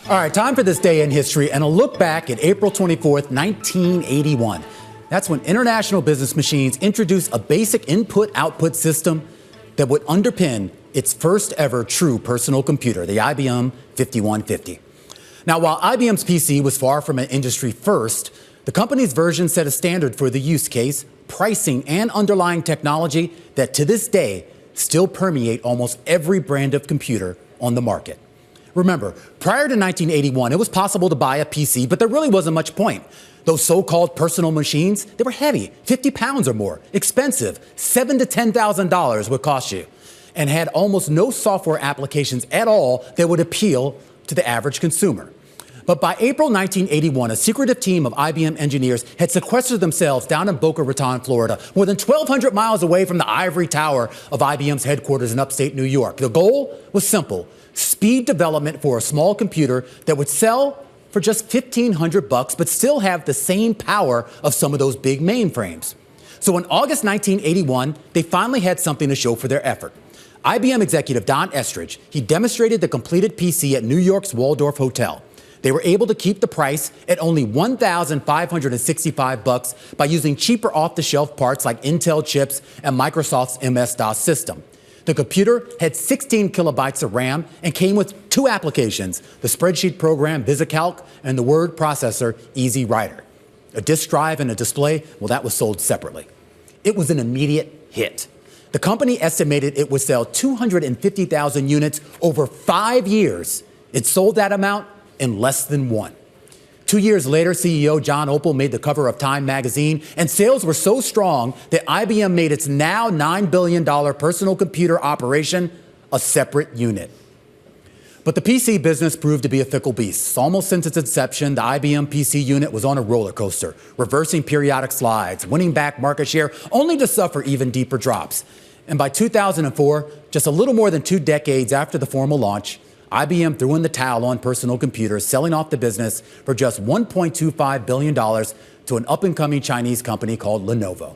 All right, time for this day in history and a look back at April 24th, 1981. That's when International Business Machines introduced a basic input-output system that would underpin its first ever true personal computer, the IBM 5150. Now, while IBM's PC was far from an industry first, the company's version set a standard for the use case, pricing, and underlying technology that to this day still permeate almost every brand of computer on the market. Remember, prior to 1981, it was possible to buy a PC, but there really wasn't much point. Those so-called personal machines, they were heavy, 50 pounds or more, expensive, $7,000 to $10,000 would cost you, and had almost no software applications at all that would appeal to the average consumer. But by April 1981, a secretive team of IBM engineers had sequestered themselves down in Boca Raton, Florida, more than 1,200 miles away from the ivory tower of IBM's headquarters in upstate New York. The goal was simple: speed development for a small computer that would sell for just $1,500, but still have the same power of some of those big mainframes. So in August 1981, they finally had something to show for their effort. IBM executive Don Estridge, he demonstrated the completed PC at New York's Waldorf Hotel. They were able to keep the price at only $1,565 by using cheaper off-the-shelf parts like Intel chips and Microsoft's MS-DOS system. The computer had 16 kilobytes of RAM and came with two applications: the spreadsheet program VisiCalc and the word processor Easy Writer. A disk drive and a display, well, that was sold separately. It was an immediate hit. The company estimated it would sell 250,000 units over 5 years. It sold that amount in less than one. 2 years later, CEO John Opel made the cover of Time magazine, and sales were so strong that IBM made its now $9 billion personal computer operation a separate unit. But the PC business proved to be a fickle beast. Almost since its inception, the IBM PC unit was on a roller coaster, reversing periodic slides, winning back market share, only to suffer even deeper drops. And by 2004, just a little more than 2 decades after the formal launch, IBM threw in the towel on personal computers, selling off the business for just $1.25 billion to an up-and-coming Chinese company called Lenovo.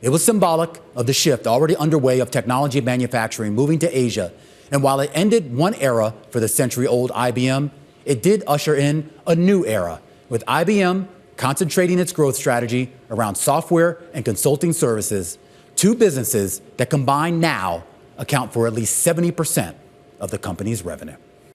It was symbolic of the shift already underway of technology manufacturing moving to Asia. And while it ended one era for the century-old IBM, it did usher in a new era, with IBM concentrating its growth strategy around software and consulting services, two businesses that combined now account for at least 70% of the company's revenue.